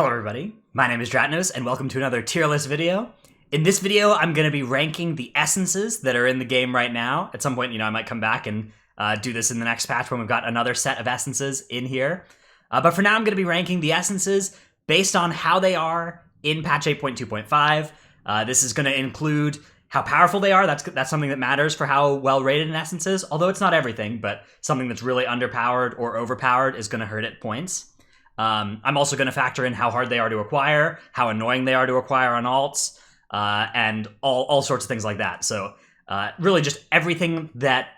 Hello everybody, my name is Dratnos and welcome to another tier list video. In this video, I'm going to be ranking the essences that are in the game right now. At some point, I might come back and do this in the next patch when we've got another set of essences in here. But for now, I'm going to be ranking the essences based on how they are in patch 8.2.5. This is going to include how powerful they are. That's something that matters for how well rated an essence is, although it's not everything, but something that's really underpowered or overpowered is going to hurt at points. I'm also going to factor in how hard they are to acquire, how annoying they are to acquire on alts, and all sorts of things like that. So really just everything that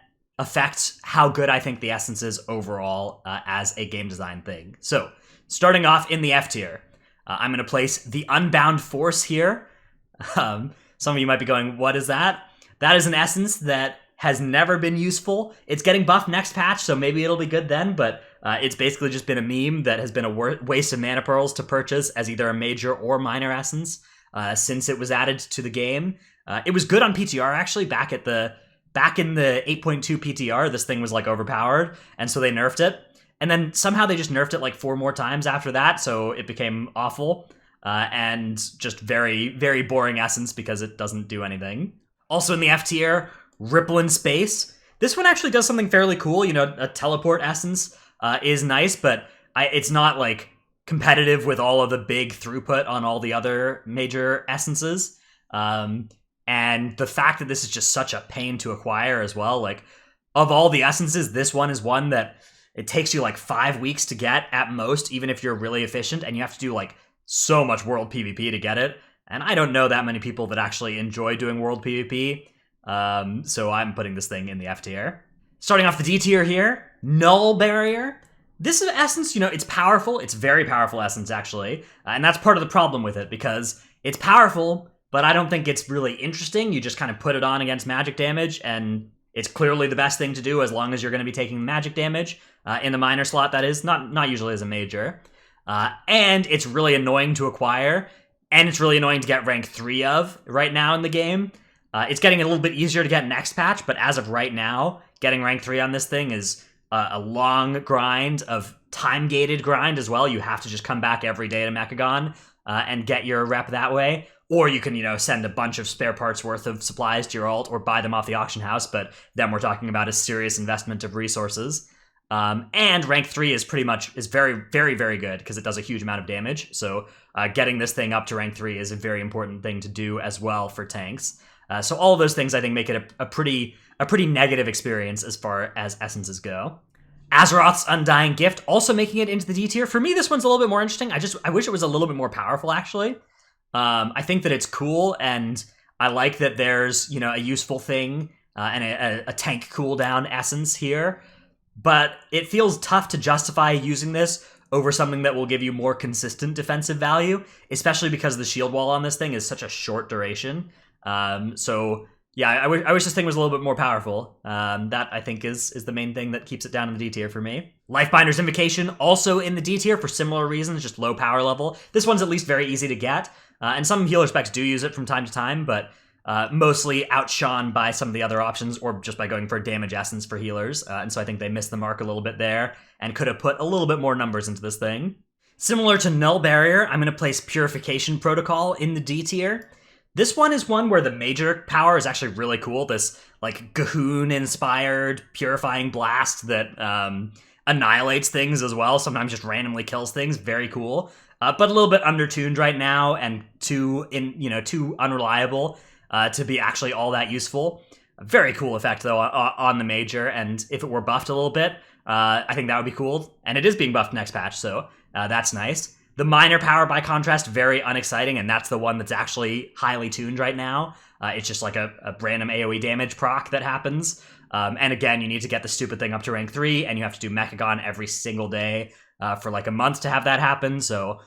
affects how good I think the essence is overall as a game design thing. So starting off in the F tier, I'm going to place the Unbound Force here. Some of you might be going, what is that? That is an essence that has never been useful. It's getting buffed next patch, so maybe it'll be good then, but it's basically just been a meme that has been a waste of mana pearls to purchase as either a major or minor essence since it was added to the game. It was good on PTR, actually, back in the 8.2 PTR, this thing was like overpowered, and so they nerfed it. And then somehow they just nerfed it like 4 more times after that, so it became awful and just very, very boring essence because it doesn't do anything. Also in the F tier, Ripple in Space. This one actually does something fairly cool. A teleport essence is nice, but it's not like competitive with all of the big throughput on all the other major essences. And the fact that this is just such a pain to acquire as well, like of all the essences, this one is one that it takes you like 5 weeks to get at most, even if you're really efficient, and you have to do like so much world PvP to get it. And I don't know that many people that actually enjoy doing world PvP. So I'm putting this thing in the F tier. Starting off the D tier here, Null Barrier. This is essence, it's powerful. It's very powerful essence, actually. And that's part of the problem with it, because it's powerful, but I don't think it's really interesting. You just kind of put it on against magic damage, and it's clearly the best thing to do as long as you're going to be taking magic damage. In the minor slot, that is, not usually as a major. And it's really annoying to acquire, and it's really annoying to get rank 3 of right now in the game. It's getting a little bit easier to get next patch, but as of right now, getting rank 3 on this thing is a long grind of time-gated grind as well. You have to just come back every day to Mechagon and get your rep that way. Or you can, send a bunch of spare parts worth of supplies to your alt or buy them off the auction house, but then we're talking about a serious investment of resources. And rank 3 is very, very, very good because it does a huge amount of damage. So getting this thing up to rank 3 is a very important thing to do as well for tanks. So all of those things, I think, make it a pretty negative experience as far as essences go. Azeroth's Undying Gift also making it into the D tier. For me, this one's a little bit more interesting. I wish it was a little bit more powerful, actually. I think that it's cool, and I like that there's, a useful thing and a tank cooldown essence here. But it feels tough to justify using this over something that will give you more consistent defensive value, especially because the shield wall on this thing is such a short duration. So yeah, I wish this thing was a little bit more powerful. That I think is the main thing that keeps it down in the D tier for me. Lifebinders Invocation also in the D tier for similar reasons, just low power level. This one's at least very easy to get, and some healer specs do use it from time to time, but mostly outshone by some of the other options or just by going for a damage essence for healers. And so I think they missed the mark a little bit there and could have put a little bit more numbers into this thing. Similar to Null Barrier, I'm going to place Purification Protocol in the D tier. This one is one where the major power is actually really cool. This like Gahoon-inspired purifying blast that annihilates things as well. Sometimes just randomly kills things. Very cool, but a little bit undertuned right now and too unreliable to be actually all that useful. A very cool effect though on the major, and if it were buffed a little bit, I think that would be cool. And it is being buffed next patch, so that's nice. The minor power, by contrast, very unexciting, and that's the one that's actually highly tuned right now. It's just like a random AoE damage proc that happens. And again, you need to get the stupid thing up to rank 3, and you have to do Mechagon every single day for like a month to have that happen. So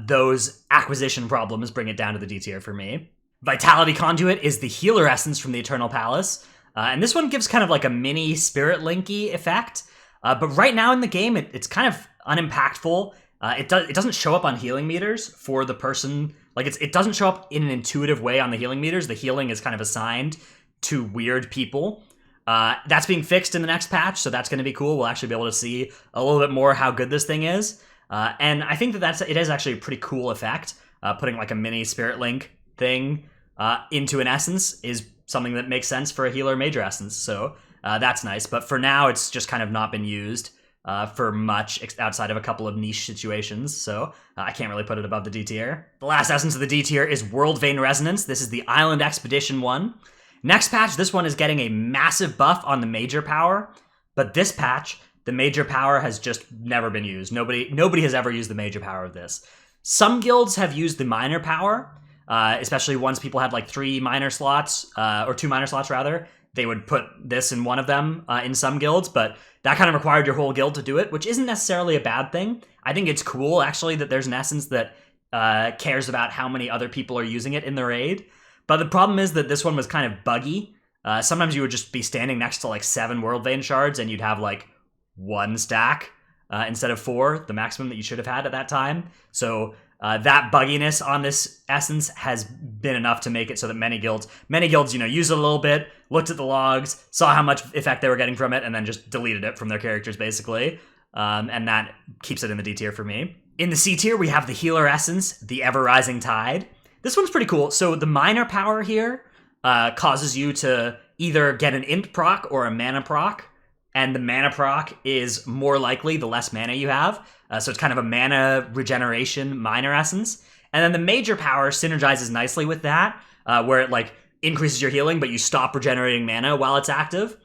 those acquisition problems bring it down to the D tier for me. Vitality Conduit is the healer essence from the Eternal Palace. And this one gives kind of like a mini Spirit Linky effect. But right now in the game, it's kind of unimpactful. It doesn't show up on healing meters for the person. Like it doesn't show up in an intuitive way on the healing meters. The healing is kind of assigned to weird people. That's being fixed in the next patch, so that's going to be cool. We'll actually be able to see a little bit more how good this thing is. And I think that it is actually a pretty cool effect. Putting like a mini Spirit Link thing into an essence is something that makes sense for a healer major essence. So that's nice. But for now, it's just kind of not been used for much outside of a couple of niche situations. So I can't really put it above the D tier. The last essence of the D tier is World Vein Resonance. This is the Island Expedition one. Next patch, this one is getting a massive buff on the major power. But this patch, the major power has just never been used. Nobody has ever used the major power of this. Some guilds have used the minor power, especially once people had like 3 minor slots, or 2 minor slots rather. They would put this in one of them in some guilds, but that kind of required your whole guild to do it, which isn't necessarily a bad thing. I think it's cool, actually, that there's an essence that cares about how many other people are using it in the raid. But the problem is that this one was kind of buggy. Sometimes you would just be standing next to like 7 World Vein shards and you'd have like 1 stack instead of 4, the maximum that you should have had at that time. So that bugginess on this essence has been enough to make it so that many guilds, used it a little bit, looked at the logs, saw how much effect they were getting from it, and then just deleted it from their characters, basically. And that keeps it in the D tier for me. In the C tier, we have the healer essence, the Ever Rising Tide. This one's pretty cool. So the minor power here causes you to either get an int proc or a mana proc, and the mana proc is more likely the less mana you have. So it's kind of a mana regeneration minor essence. And then the major power synergizes nicely with that, where it like increases your healing, but you stop regenerating mana while it's active.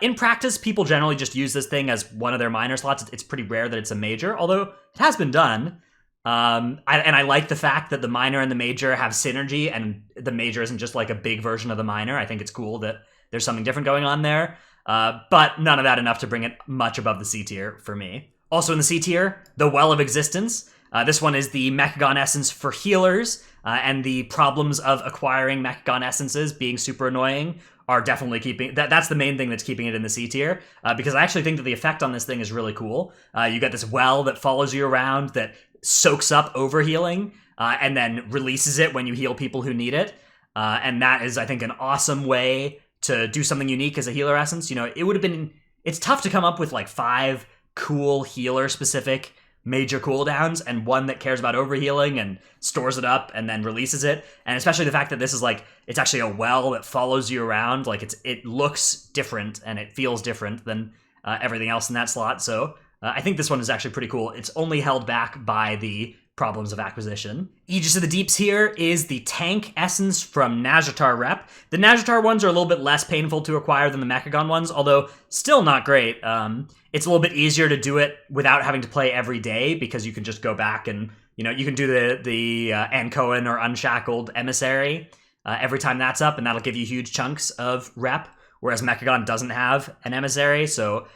In practice, people generally just use this thing as one of their minor slots. It's pretty rare that it's a major, although it has been done. I like the fact that the minor and the major have synergy, and the major isn't just like a big version of the minor. I think it's cool that there's something different going on there. But none of that enough to bring it much above the C tier for me. Also in the C tier, the Well of Existence. This one is the Mechagon Essence for healers, and the problems of acquiring Mechagon Essences being super annoying are definitely keeping... That's the main thing that's keeping it in the C tier, because I actually think that the effect on this thing is really cool. You get this well that follows you around that soaks up overhealing, and then releases it when you heal people who need it. And that is, I think, an awesome way to do something unique as a healer essence. You know, it would have been... It's tough to come up with like 5 cool healer-specific major cooldowns, and one that cares about overhealing and stores it up and then releases it. And especially the fact that this is like, it's actually a well that follows you around. Like it looks different and it feels different than everything else in that slot. So I think this one is actually pretty cool. It's only held back by the problems of acquisition. Aegis of the Deeps here is the tank essence from Nazjatar rep. The Nazjatar ones are a little bit less painful to acquire than the Mechagon ones, although still not great. It's a little bit easier to do it without having to play every day, because you can just go back and, you know, you can do the Ankoan or Unshackled Emissary every time that's up, and that'll give you huge chunks of rep, whereas Mechagon doesn't have an Emissary, so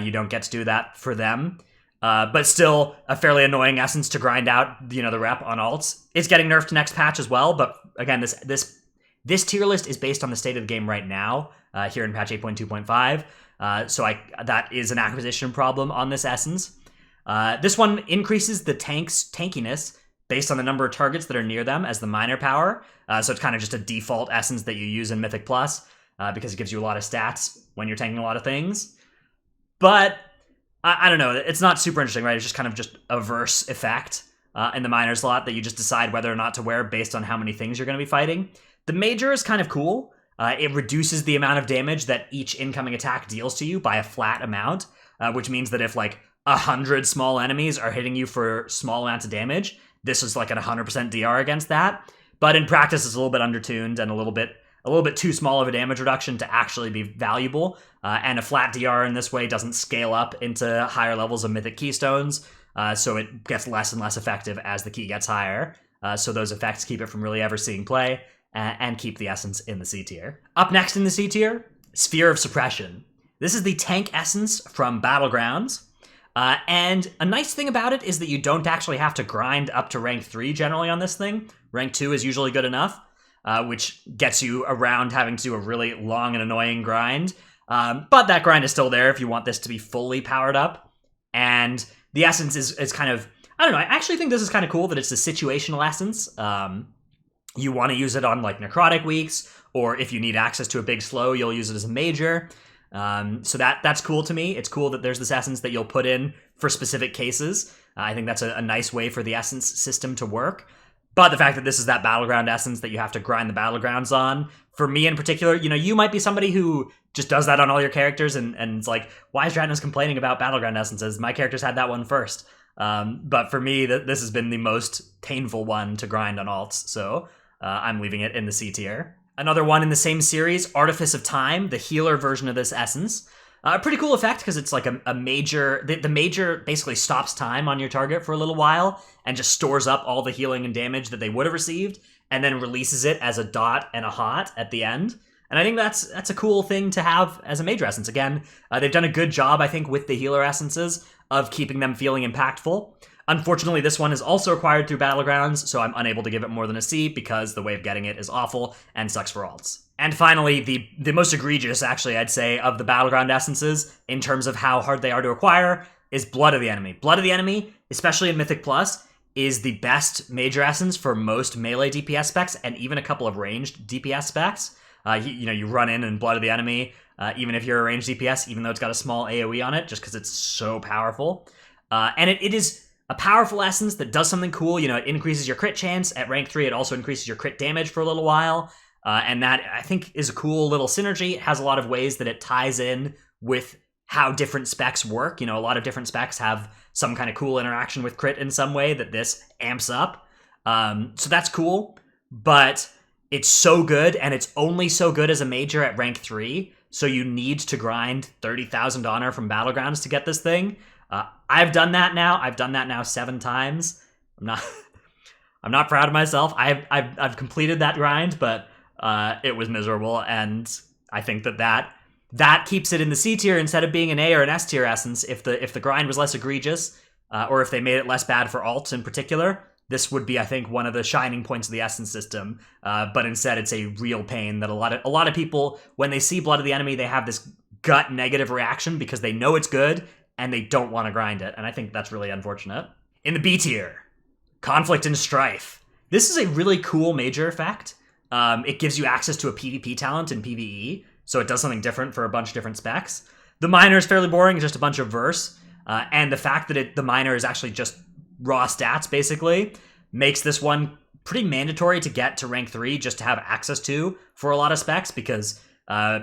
you don't get to do that for them. But still a fairly annoying essence to grind out, you know, the rep on alts. It's getting nerfed next patch as well, but again, this tier list is based on the state of the game right now, here in patch 8.2.5. So that is an acquisition problem on this essence. This one increases the tank's tankiness based on the number of targets that are near them as the minor power. So it's kind of just a default essence that you use in Mythic Plus, because it gives you a lot of stats when you're tanking a lot of things. But I don't know, it's not super interesting, right? It's just kind of just a verse effect in the minor slot that you just decide whether or not to wear based on how many things you're going to be fighting. The major is kind of cool. It reduces the amount of damage that each incoming attack deals to you by a flat amount, which means that if like 100 small enemies are hitting you for small amounts of damage, this is like at 100% DR against that. But in practice, it's a little bit undertuned and a little bit too small of a damage reduction to actually be valuable. And a flat DR in this way doesn't scale up into higher levels of Mythic Keystones, so it gets less and less effective as the key gets higher. So those effects keep it from really ever seeing play, and keep the essence in the C tier. Up next in the C tier, Sphere of Suppression. This is the tank essence from Battlegrounds. And a nice thing about it is that you don't actually have to grind up to rank 3 generally on this thing. Rank 2 is usually good enough, which gets you around having to do a really long and annoying grind. But that grind is still there if you want this to be fully powered up. And the essence is kind of, I don't know, I actually think this is kind of cool that it's a situational essence. You want to use it on like necrotic weeks, or if you need access to a big slow, you'll use it as a major. So that's cool to me. It's cool that there's this essence that you'll put in for specific cases. I think that's a nice way for the essence system to work. But the fact that this is that battleground essence that you have to grind the battlegrounds on, for me in particular, you might be somebody who just does that on all your characters, and it's like, why is Dratnos complaining about battleground essences? My characters had that one first. But for me, this has been the most painful one to grind on alts, so I'm leaving it in the C tier. Another one in the same series, Artifice of Time, the healer version of this essence. A pretty cool effect because it's like a major... The major basically stops time on your target for a little while and just stores up all the healing and damage that they would have received and then releases it as a dot and a hot at the end. And I think that's a cool thing to have as a major essence. Again, they've done a good job, I think, with the healer essences of keeping them feeling impactful. Unfortunately, this one is also acquired through Battlegrounds, so I'm unable to give it more than a C because the way of getting it is awful and sucks for alts. And finally, the most egregious, actually, I'd say, of the Battleground essences, in terms of how hard they are to acquire, is Blood of the Enemy. Blood of the Enemy, especially in Mythic Plus, is the best major essence for most melee DPS specs, and even a couple of ranged DPS specs. You run in and Blood of the Enemy, even if you're a ranged DPS, even though it's got a small AoE on it, just because it's so powerful. And it is a powerful essence that does something cool. It increases your crit chance. At rank 3, it also increases your crit damage for a little while. And that, I think, is a cool little synergy. It has a lot of ways that it ties in with how different specs work. A lot of different specs have some kind of cool interaction with crit in some way that this amps up. So that's cool, but it's so good, and it's only so good as a major at rank 3, so you need to grind 30,000 honor from Battlegrounds to get this thing. I've done that now. I've done that now 7 times. I'm not proud of myself. I've completed that grind, but it was miserable, and I think that keeps it in the C tier instead of being an A or an S tier essence. If the grind was less egregious, or if they made it less bad for alts in particular, this would be, I think, one of the shining points of the essence system. But instead, it's a real pain that a lot of people, when they see Blood of the Enemy, they have this gut negative reaction because they know it's good and they don't want to grind it. And I think that's really unfortunate. In the B tier, Conflict and Strife. This is a really cool major effect. It gives you access to a PvP talent in PvE, so it does something different for a bunch of different specs. The minor is fairly boring, just a bunch of verse, and the fact that the minor is actually just raw stats, basically, makes this one pretty mandatory to get to rank 3 just to have access to for a lot of specs, because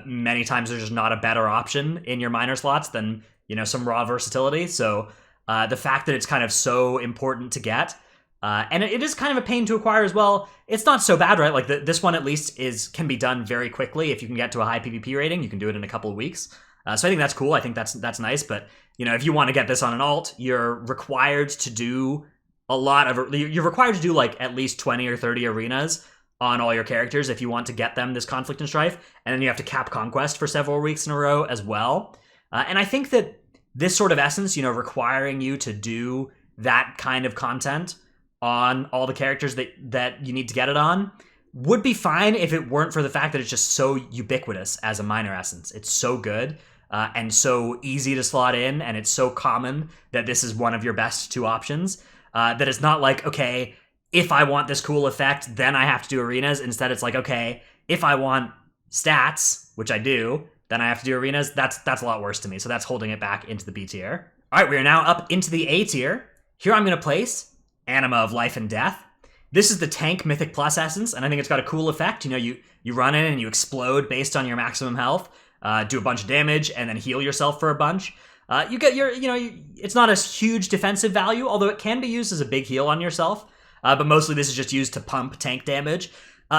many times there's just not a better option in your minor slots than some raw versatility. So the fact that it's kind of so important to get, and it is kind of a pain to acquire as well. It's not so bad, right? Like this one at least can be done very quickly. If you can get to a high PvP rating, you can do it in a couple of weeks. So I think that's cool. I think that's nice. But if you want to get this on an alt, you're required to do you're required to do like at least 20 or 30 arenas on all your characters if you want to get them this Conflict and Strife, and then you have to cap Conquest for several weeks in a row as well. And I think that this sort of essence, requiring you to do that kind of content on all the characters that you need to get it on would be fine if it weren't for the fact that it's just so ubiquitous as a minor essence. It's so good and so easy to slot in, and it's so common that this is one of your best 2 options, that it's not like, okay, if I want this cool effect, then I have to do arenas. Instead, it's like, okay, if I want stats, which I do, then I have to do arenas. That's a lot worse to me, so that's holding it back into the B tier. All right, we are now up into the A tier. Here I'm going to place Anima of Life and Death. This is the tank Mythic Plus essence, and I think it's got a cool effect. You run in and you explode based on your maximum health, do a bunch of damage, and then heal yourself for a bunch. You get it's not a huge defensive value, although it can be used as a big heal on yourself. But mostly this is just used to pump tank damage.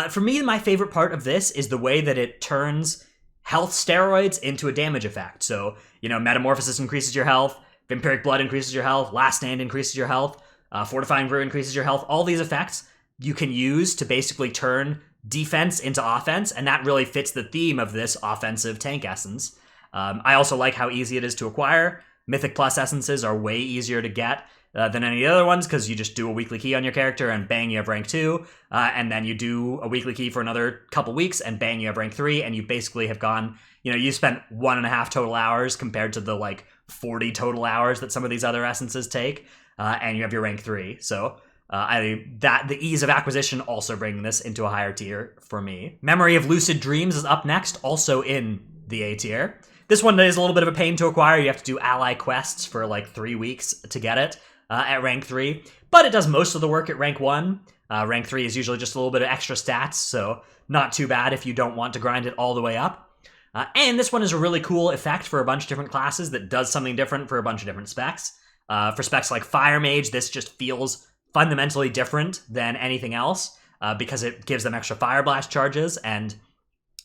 For me, my favorite part of this is the way that it turns health steroids into a damage effect. So, Metamorphosis increases your health, Vampiric Blood increases your health, Last Stand increases your health, Fortifying Brew increases your health. All these effects you can use to basically turn defense into offense, and that really fits the theme of this offensive tank essence. I also like how easy it is to acquire. Mythic Plus essences are way easier to get than any of the other ones, because you just do a weekly key on your character and bang, you have rank 2, and then you do a weekly key for another couple weeks and bang, you have rank 3, and you basically have gone, you spent 1.5 total hours compared to the 40 total hours that some of these other essences take, and you have your rank 3. So the ease of acquisition also bringing this into a higher tier for me. Memory of Lucid Dreams is up next, also in the A tier. This one is a little bit of a pain to acquire. You have to do ally quests for 3 weeks to get it. at rank 3, but it does most of the work at rank 1. Rank 3 is usually just a little bit of extra stats, so not too bad if you don't want to grind it all the way up. And this one is a really cool effect for a bunch of different classes that does something different for a bunch of different specs. For specs like Fire Mage, this just feels fundamentally different than anything else because it gives them extra Fire Blast charges, and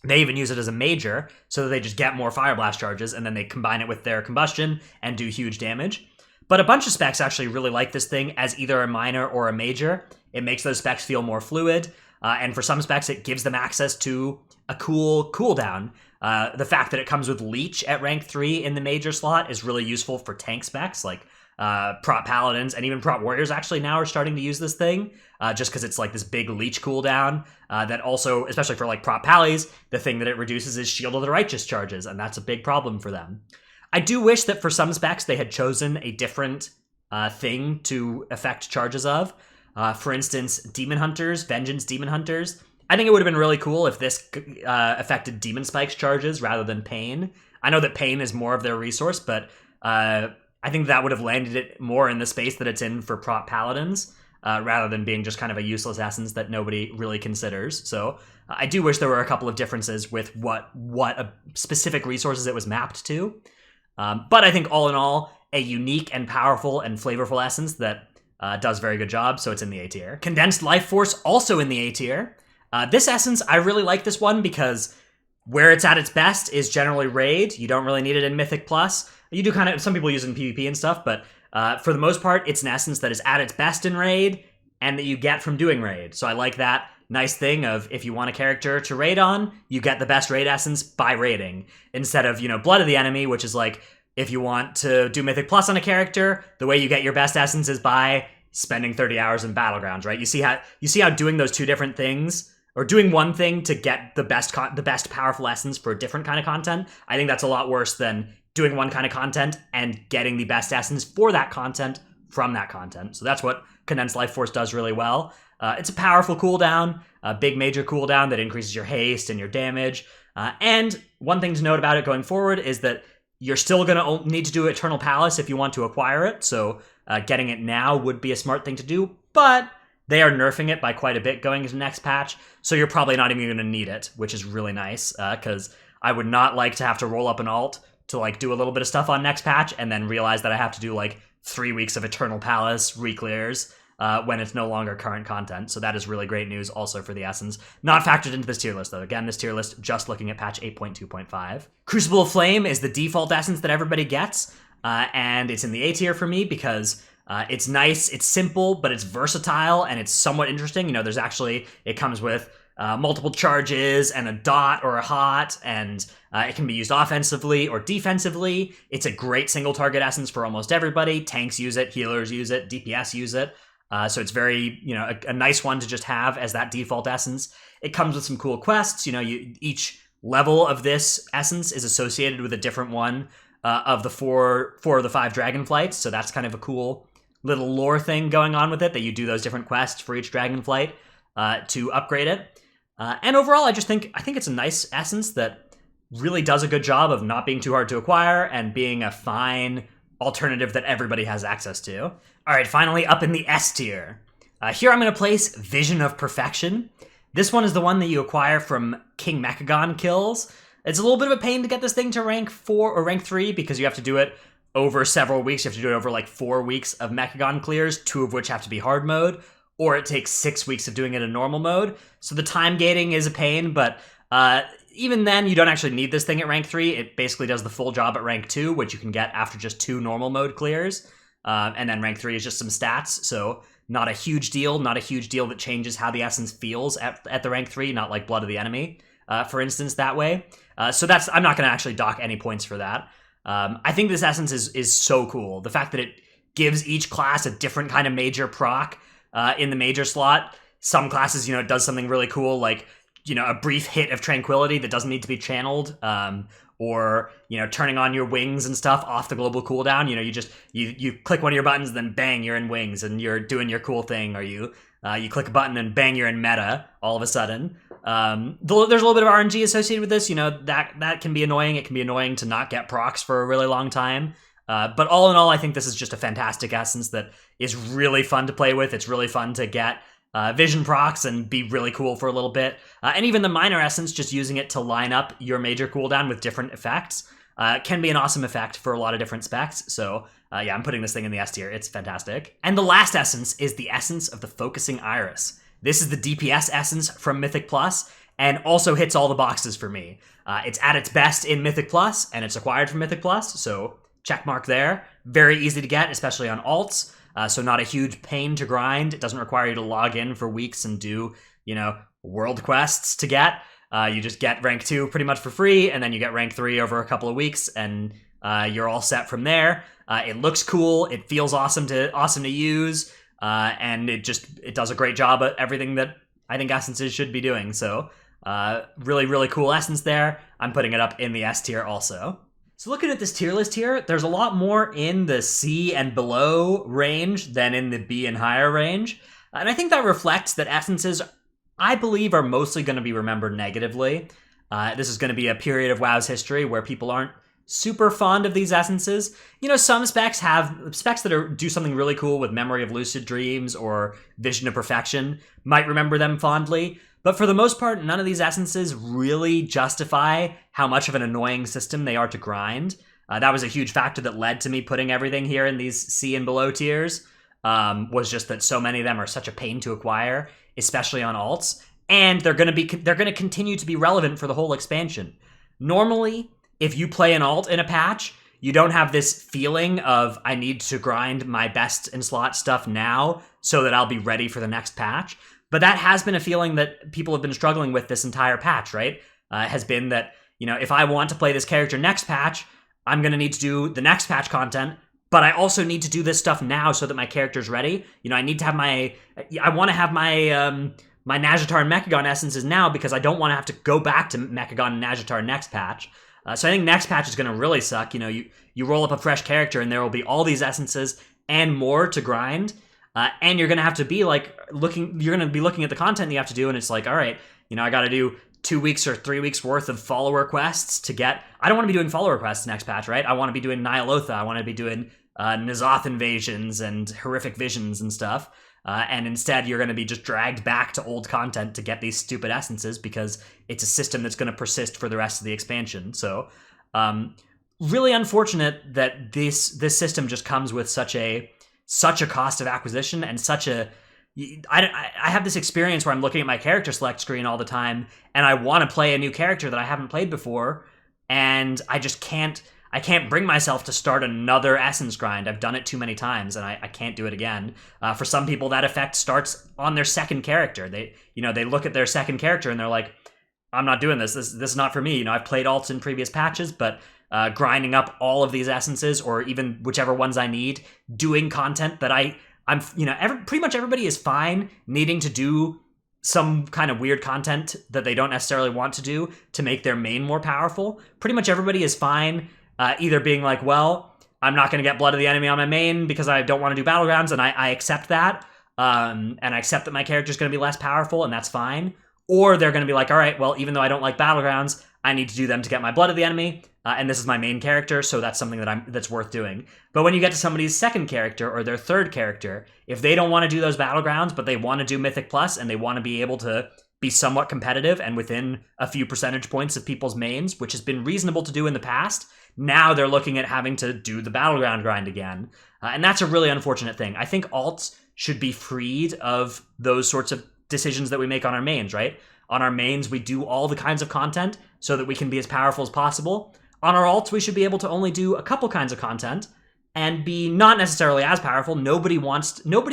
they even use it as a major so that they just get more Fire Blast charges, and then they combine it with their Combustion and do huge damage. But a bunch of specs actually really like this thing as either a minor or a major. It makes those specs feel more fluid, and for some specs it gives them access to a cool cooldown. The fact that it comes with Leech at rank 3 in the major slot is really useful for tank specs, like prop paladins and even prop warriors actually now are starting to use this thing, just because it's like this big Leech cooldown that also, especially for like prop pallies, the thing that it reduces is Shield of the Righteous charges, and that's a big problem for them. I do wish that for some specs they had chosen a different thing to affect charges of. For instance, Demon Hunters, Vengeance Demon Hunters. I think it would have been really cool if this affected Demon Spike's charges rather than Pain. I know that Pain is more of their resource, but I think that would have landed it more in the space that it's in for prop paladins, rather than being just kind of a useless essence that nobody really considers. So I do wish there were a couple of differences with what specific resources it was mapped to. But I think all in all, a unique and powerful and flavorful essence that does a very good job, so it's in the A tier. Condensed Lifeforce, also in the A tier. This essence, I really like this one because where it's at its best is generally Raid. You don't really need it in Mythic Plus. You do kind of, some people use it in PvP and stuff, but for the most part, it's an essence that is at its best in Raid and that you get from doing Raid. So I like that nice thing of if you want a character to raid on, you get the best raid essence by raiding, instead of, Blood of the Enemy, which is like, if you want to do Mythic Plus on a character, the way you get your best essence is by spending 30 hours in Battlegrounds, right? You see how doing those two different things, or doing one thing to get the best powerful essence for a different kind of content, I think that's a lot worse than doing one kind of content and getting the best essence for that content from that content. So that's what Condensed Lifeforce does really well. It's a powerful cooldown, a big major cooldown that increases your haste and your damage. And one thing to note about it going forward is that you're still going to need to do Eternal Palace if you want to acquire it, so getting it now would be a smart thing to do, but they are nerfing it by quite a bit going into the next patch, so you're probably not even going to need it, which is really nice, because I would not like to have to roll up an alt to like do a little bit of stuff on next patch and then realize that I have to do like 3 weeks of Eternal Palace re-clears when it's no longer current content. So that is really great news also for the essence. Not factored into this tier list though. Again, this tier list just looking at patch 8.2.5. Crucible Flame is the default essence that everybody gets, and it's in the A tier for me because it's nice, it's simple, but it's versatile and it's somewhat interesting. There's actually, it comes with multiple charges and a dot or a hot, and it can be used offensively or defensively. It's a great single target essence for almost everybody. Tanks use it, healers use it, DPS use it. So it's very, a nice one to just have as that default essence. It comes with some cool quests. Each level of this essence is associated with a different one of the four of the 5 dragonflights. So that's kind of a cool little lore thing going on with it, that you do those different quests for each dragonflight to upgrade it. And overall, I think it's a nice essence that really does a good job of not being too hard to acquire and being a fine alternative that everybody has access to. All right, finally up in the S tier. Here I'm going to place Vision of Perfection. This one is the one that you acquire from King Mechagon kills. It's a little bit of a pain to get this thing to rank 4 or rank 3 because you have to do it over several weeks. You have to do it over like 4 weeks of Mechagon clears, 2 of which have to be hard mode, or it takes 6 weeks of doing it in normal mode. So the time gating is a pain, but even then, you don't actually need this thing at rank 3. It basically does the full job at rank 2, which you can get after just 2 normal mode clears. And then rank 3 is just some stats, so not a huge deal that changes how the essence feels at the rank 3, not like Blood of the Enemy, for instance, that way. So I'm not going to actually dock any points for that. I think this essence is so cool. The fact that it gives each class a different kind of major proc in the major slot. Some classes, it does something really cool, like, a brief hit of tranquility that doesn't need to be channeled, or, turning on your wings and stuff off the global cooldown. You click one of your buttons, then bang, you're in wings and you're doing your cool thing, or you click a button and bang, you're in meta all of a sudden. There's a little bit of RNG associated with this, that can be annoying. It can be annoying to not get procs for a really long time. But all in all, I think this is just a fantastic essence that is really fun to play with. It's really fun to get vision procs and be really cool for a little bit. And even the minor essence, just using it to line up your major cooldown with different effects, can be an awesome effect for a lot of different specs. So yeah, I'm putting this thing in the S tier. It's fantastic. And the last essence is the essence of the Focusing Iris. This is the DPS essence from Mythic Plus, and also hits all the boxes for me. It's at its best in Mythic Plus, and it's acquired from Mythic Plus, so check mark there. Very easy to get, especially on alts, so not a huge pain to grind. It doesn't require you to log in for weeks and do, world quests to get. You just get rank 2 pretty much for free, and then you get rank 3 over a couple of weeks, and you're all set from there. It looks cool, it feels awesome to use, and it does a great job at everything that I think essences should be doing. So really, really cool essence there. I'm putting it up in the S tier also. So looking at this tier list here, there's a lot more in the C and below range than in the B and higher range. And I think that reflects that essences, I believe, are mostly going to be remembered negatively. This is going to be a period of WoW's history where people aren't super fond of these essences. Some specs have specs that do something really cool with Memory of Lucid Dreams or Vision of Perfection, might remember them fondly. But for the most part, none of these essences really justify how much of an annoying system they are to grind. That was a huge factor that led to me putting everything here in these C and below tiers, was just that so many of them are such a pain to acquire, especially on alts, and they're going to continue to be relevant for the whole expansion. Normally, if you play an alt in a patch, you don't have this feeling of, I need to grind my best in slot stuff now so that I'll be ready for the next patch. But that has been a feeling that people have been struggling with this entire patch, right? Has been that, if I want to play this character next patch, I'm going to need to do the next patch content, but I also need to do this stuff now so that my character's ready. I need to have I want to have my Nazjatar and Mechagon essences now because I don't want to have to go back to Mechagon and Nazjatar next patch. So I think next patch is going to really suck. You roll up a fresh character and there will be all these essences and more to grind. And you're going to have to be you're going to be looking at the content you have to do, and it's like, all right, I got to do 2 weeks or 3 weeks worth of follower quests to get. I don't want to be doing follower quests next patch, right? I want to be doing Nyalotha. I want to be doing N'Zoth invasions and horrific visions and stuff. And instead, you're going to be just dragged back to old content to get these stupid essences because it's a system that's going to persist for the rest of the expansion. So, really unfortunate that this system just comes with such a cost of acquisition and I have this experience where I'm looking at my character select screen all the time and I want to play a new character that I haven't played before, and I just can't bring myself to start another essence grind. I've done it too many times and I can't do it again. For some people, that effect starts on their second character. They look at their second character and they're like, I'm not doing this. This is not for me. I've played alts in previous patches, but grinding up all of these essences, or even whichever ones I need, doing content that I'm pretty much everybody is fine needing to do some kind of weird content that they don't necessarily want to do to make their main more powerful. Pretty much everybody is fine either being like, well, I'm not going to get Blood of the Enemy on my main because I don't want to do Battlegrounds, and I accept that, and I accept that my character's going to be less powerful, and that's fine. Or they're going to be like, all right, well, even though I don't like Battlegrounds, I need to do them to get my Blood of the Enemy, and this is my main character, so that's something that's worth doing. But when you get to somebody's second character or their third character, if they don't want to do those Battlegrounds, but they want to do Mythic Plus, and they want to be able to be somewhat competitive and within a few percentage points of people's mains, which has been reasonable to do in the past, now they're looking at having to do the Battleground grind again. And that's a really unfortunate thing. I think alts should be freed of those sorts of decisions that we make on our mains, right? On our mains, we do all the kinds of content so that we can be as powerful as possible. On our alts, we should be able to only do a couple kinds of content and be not necessarily as powerful. Nobody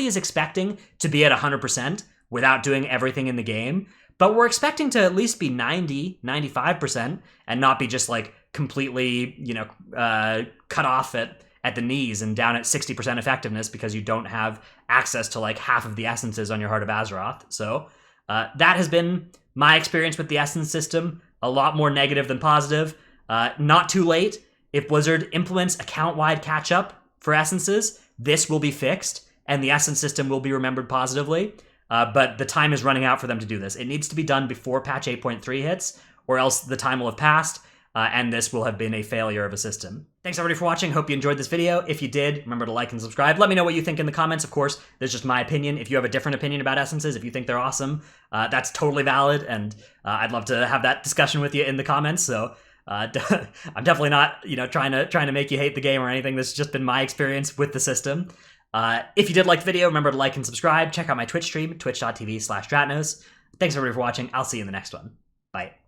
is expecting to be at 100% without doing everything in the game, but we're expecting to at least be 90, 95% and not be just like completely, cut off at the knees and down at 60% effectiveness because you don't have access to like half of the essences on your Heart of Azeroth. So that has been my experience with the essence system. A lot more negative than positive. Not too late. If Blizzard implements account-wide catch-up for essences, this will be fixed, and the essence system will be remembered positively. But the time is running out for them to do this. It needs to be done before patch 8.3 hits, or else the time will have passed, and this will have been a failure of a system. Thanks everybody for watching. Hope you enjoyed this video. If you did, remember to like and subscribe. Let me know what you think in the comments. Of course, there's just my opinion. If you have a different opinion about essences, if you think they're awesome, that's totally valid, and I'd love to have that discussion with you in the comments. So I'm definitely not, trying to make you hate the game or anything. This has just been my experience with the system. If you did like the video, remember to like and subscribe. Check out my Twitch stream, twitch.tv/Dratnos. Thanks everybody for watching. I'll see you in the next one. Bye.